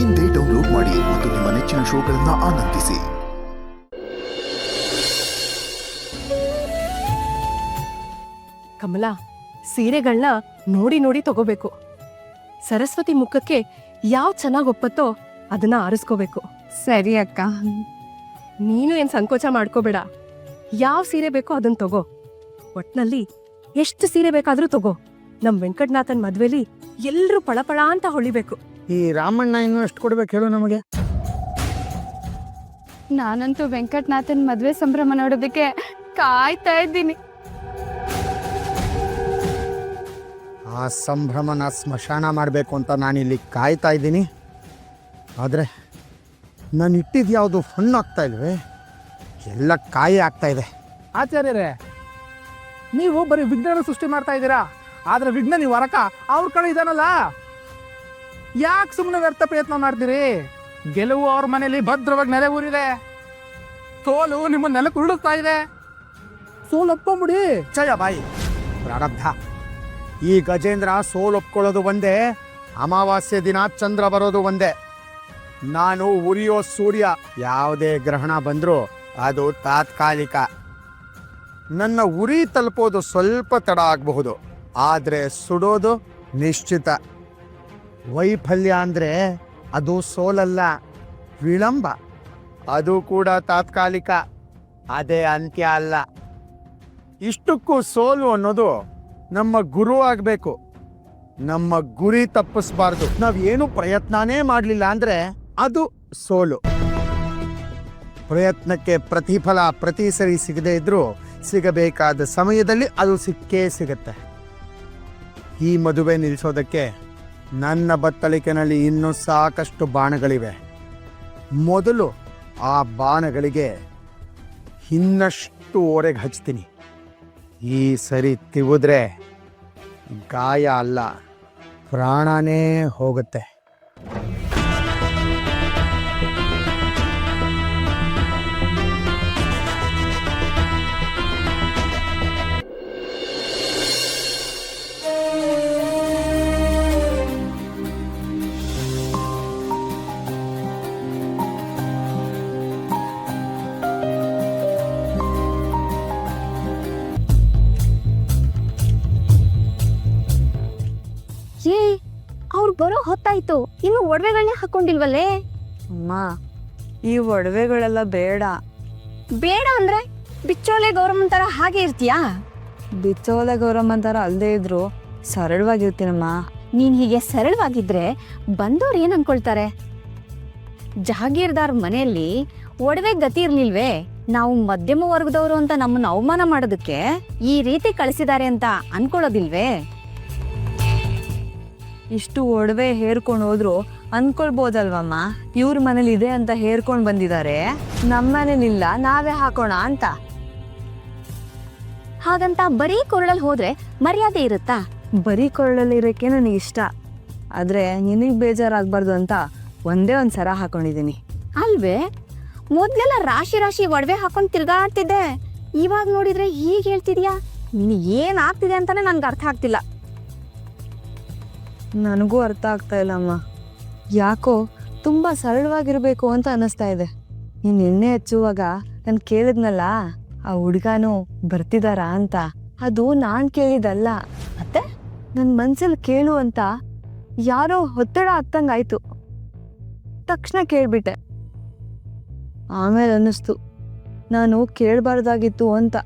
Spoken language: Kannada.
ಇಂದೇ ಡೌನ್ಲೋಡ್ ಮಾಡಿ ಮತ್ತು ನಿಮ್ಮ ನೆಚ್ಚಿನ ಶೋಗಳನ್ನು ಆನಂದಿಸಿ. ಕಮಲಾ, ಸೀರೆಗಳನ್ನ ನೋಡಿ ನೋಡಿ ತಗೋಬೇಕು. ಸರಸ್ವತಿ ಮುಖಕ್ಕೆ ಯಾವ್ ಚೆನ್ನಾಗ್ ಒಪ್ಪತ್ತೋ ಅದನ್ನ ಆರಿಸ್ಕೋಬೇಕು. ಸರಿ ಅಕ್ಕ. ನೀನು ಏನ್ ಸಂಕೋಚ ಮಾಡ್ಕೋಬೇಡ. ಯಾವ ಸೀರೆ ಬೇಕೋ ಅದನ್ನ ತಗೋ. ಒಟ್ನಲ್ಲಿ ಎಷ್ಟು ಸೀರೆ ಬೇಕಾದ್ರೂ ತಗೋ. ನಮ್ ವೆಂಕಟನಾಥನ್ ಮದ್ವೆಲಿ ಎಲ್ರೂ ಪಳಪಳ ಅಂತ ಹೊಳಿಬೇಕು. ಈ ರಾಮಣ್ಣ ಇನ್ನು ಎಷ್ಟು ಕೊಡ್ಬೇಕು ಹೇಳು ನಮಗೆ? ನಾನಂತೂ ವೆಂಕಟನಾಥನ್ ಮದ್ವೆ ಸಂಭ್ರಮ ನೋಡೋದಕ್ಕೆ ಕಾಯ್ತಾ ಇದ್ದೀನಿ. ಆ ಸಂಭ್ರಮನ ಸ್ಮಶಾನ ಮಾಡಬೇಕು ಅಂತ ನಾನಿಲ್ಲಿ ಕಾಯ್ತಾ ಇದ್ದೀನಿ. ಆದರೆ ನಾನು ಇಟ್ಟಿದ್ದು ಯಾವುದು ಹಣ್ಣು ಆಗ್ತಾ ಇಲ್ವೇ, ಎಲ್ಲ ಕಾಯಿ ಆಗ್ತಾ ಇದೆ. ಆಚಾರ್ಯರೇ, ನೀವು ಬರೀ ವಿಘ್ನ ಸೃಷ್ಟಿ ಮಾಡ್ತಾ ಇದ್ದೀರಾ. ಆದ್ರೆ ವಿಘ್ನ ನೀವು ಹೊರಕ ಅವ್ರ ಕಡೆ ಇದಾನಲ್ಲ, ಯಾಕೆ ಸುಮ್ಮನೆ ವ್ಯರ್ಥ ಪ್ರಯತ್ನ ಮಾಡ್ತೀರಿ? ಗೆಲುವು ಅವ್ರ ಮನೆಯಲ್ಲಿ ಭದ್ರವಾಗಿ ನೆಲೆ ಊರಿದೆ, ಸೋಲು ನಿಮ್ಮ ನೆಲಕ್ಕೆ ಉರುಳಿಸ್ತಾ ಇದೆ. ಸೋಲು ಒಪ್ಕೊಂಬಿಡಿ. ಜಯ ಬಾಯಿ ಪ್ರಾರಬ್ಧ. ಈ ಗಜೇಂದ್ರ ಸೋಲೊಪ್ಕೊಳ್ಳೋದು ಒಂದೇ, ಅಮಾವಾಸ್ಯೆ ದಿನ ಚಂದ್ರ ಬರೋದು ಒಂದೇ. ನಾನು ಉರಿಯೋ ಸೂರ್ಯ, ಯಾವುದೇ ಗ್ರಹಣ ಬಂದರೂ ಅದು ತಾತ್ಕಾಲಿಕ. ನನ್ನ ಉರಿ ತಲುಪೋದು ಸ್ವಲ್ಪ ತಡ ಆಗಬಹುದು, ಆದರೆ ಸುಡೋದು ನಿಶ್ಚಿತ. ವೈಫಲ್ಯ ಅಂದರೆ ಅದು ಸೋಲಲ್ಲ, ವಿಳಂಬ. ಅದು ಕೂಡ ತಾತ್ಕಾಲಿಕ, ಅದೇ ಅಂತ್ಯ ಅಲ್ಲ. ಇಷ್ಟಕ್ಕೂ ಸೋಲು ಅನ್ನೋದು ನಮ್ಮ ಗುರು ಆಗಬೇಕು. ನಮ್ಮ ಗುರಿ ತಪ್ಪಿಸ್ಬಾರ್ದು. ನಾವೇನು ಪ್ರಯತ್ನನೇ ಮಾಡಲಿಲ್ಲ ಅಂದರೆ ಅದು ಸೋಲು. ಪ್ರಯತ್ನಕ್ಕೆ ಪ್ರತಿಫಲ ಪ್ರತಿ ಸರಿ ಸಿಗದೇ ಇದ್ರೂ ಸಿಗಬೇಕಾದ ಸಮಯದಲ್ಲಿ ಅದು ಸಿಕ್ಕೇ ಸಿಗತ್ತೆ. ಈ ಮದುವೆ ನಿಲ್ಲಿಸೋದಕ್ಕೆ ನನ್ನ ಬತ್ತಳಿಕೆನಲ್ಲಿ ಇನ್ನೂ ಸಾಕಷ್ಟು ಬಾಣಗಳಿವೆ. ಮೊದಲು ಆ ಬಾಣಗಳಿಗೆ ಇನ್ನಷ್ಟು ಓರೆಗೆ ಹಚ್ತೀನಿ. ಈ ಸರಿ ತಿವಿದ್ರೆ ಗಾಯ ಅಲ್ಲ, ಪ್ರಾಣನೇ ಹೋಗುತ್ತೆ. ಅವ್ರು ಬರೋ ಹೊತ್ತಾಯ್ತು, ಇನ್ನು ಒಡವೆಗಳನ್ನೇ ಹಾಕೊಂಡಿಲ್ವಲ್ಲೇ? ಅಮ್ಮ, ಈ ಒಡವೆಗಳೆಲ್ಲ ಬೇಡ. ಬೇಡ ಅಂದ್ರೆ ಬಿಚ್ಚೋಲೆ ಗೌರಮ್ಮನ ತರ ಹಾಗೆ ಇರ್ತೀಯಾ? ಬಿಚ್ಚೋಲೆ ಗೌರಮ್ಮ ತರ ಅಲ್ಲದೆ ಇದ್ರು ಸರಳವಾಗಿರ್ತೀನಮ್ಮ. ನೀನ್ ಹೀಗೆ ಸರಳವಾಗಿದ್ರೆ ಬಂದವ್ರು ಏನ್ ಅನ್ಕೊಳ್ತಾರೆ? ಜಹಾಗೀರ್ದಾರ್ ಮನೆಯಲ್ಲಿ ಒಡವೆ ಗತಿ ಇರ್ಲಿಲ್ವೇ? ನಾವು ಮಧ್ಯಮ ವರ್ಗದವರು ಅಂತ ನಮ್ಮನ್ನ ಅವಮಾನ ಮಾಡೋದಕ್ಕೆ ಈ ರೀತಿ ಕಳಿಸಿದ್ದಾರೆ ಅಂತ ಅನ್ಕೊಳ್ಳೋದಿಲ್ವೇ? ಇಷ್ಟು ಒಡವೆ ಹೇರ್ಕೊಂಡು ಹೋದ್ರು ಅನ್ಕೊಳ್ಬೋದಲ್ವಮ್ಮ, ಇವ್ರ ಮನೇಲಿ ಇದೆ ಅಂತ ಹೇರ್ಕೊಂಡ್ ಬಂದಿದ್ದಾರೆ, ನಮ್ಮ ಮನೇಲಿಲ್ಲ, ನಾವೇ ಹಾಕೋಣ ಅಂತ. ಹಾಗಂತ ಬರೀ ಕೊರಳಲ್ಲಿ ಹೋದ್ರೆ ಮರ್ಯಾದೆ ಇರುತ್ತಾ? ಬರೀ ಕೊರಳಲ್ಲಿ ಇರೋಕೆ ನನಗೆ ಇಷ್ಟ, ಆದ್ರೆ ನಿನಗ್ ಬೇಜಾರಾಗ್ಬಾರ್ದು ಅಂತ ಒಂದೇ ಒಂದ್ ಸರ ಹಾಕೊಂಡಿದೀನಿ. ಅಲ್ವೇ? ಮೊದ್ಲೆಲ್ಲ ರಾಶಿ ರಾಶಿ ಒಡವೆ ಹಾಕೊಂಡ್ ತಿರ್ಗಾಡ್ತಿದ್ದೆ, ಇವಾಗ ನೋಡಿದ್ರೆ ಹೀಗೆ ಹೇಳ್ತಿದ್ಯಾ? ನೀನು ಏನ್ ಆಗ್ತಿದೆ ಅಂತಾನೆ ನನ್ಗೆ ಅರ್ಥ ಆಗ್ತಿಲ್ಲ. ನನಗೂ ಅರ್ಥ ಆಗ್ತಾ ಇಲ್ಲ ಅಮ್ಮ. ಯಾಕೋ ತುಂಬಾ ಸರಳವಾಗಿರ್ಬೇಕು ಅಂತ ಅನ್ನಿಸ್ತಾ ಇದೆ. ನೀನ್ ಎಣ್ಣೆ ಹಚ್ಚುವಾಗ ನಾನು ಕೇಳಿದ್ನಲ್ಲ, ಆ ಹುಡ್ಗಾನು ಬರ್ತಿದಾರಾ ಅಂತ, ಅದು ನಾನ್ ಕೇಳಿದಲ್ಲ. ಮತ್ತೆ ನನ್ ಮನ್ಸಲ್ಲಿ ಕೇಳು ಅಂತ ಯಾರೋ ಒತ್ತಡ ಹತ್ತಂಗಾಯ್ತು. ತಕ್ಷಣ ಕೇಳ್ಬಿಟ್ಟೆ. ಆಮೇಲೆ ಅನ್ನಿಸ್ತು ನಾನು ಕೇಳಬಾರ್ದಾಗಿತ್ತು ಅಂತ.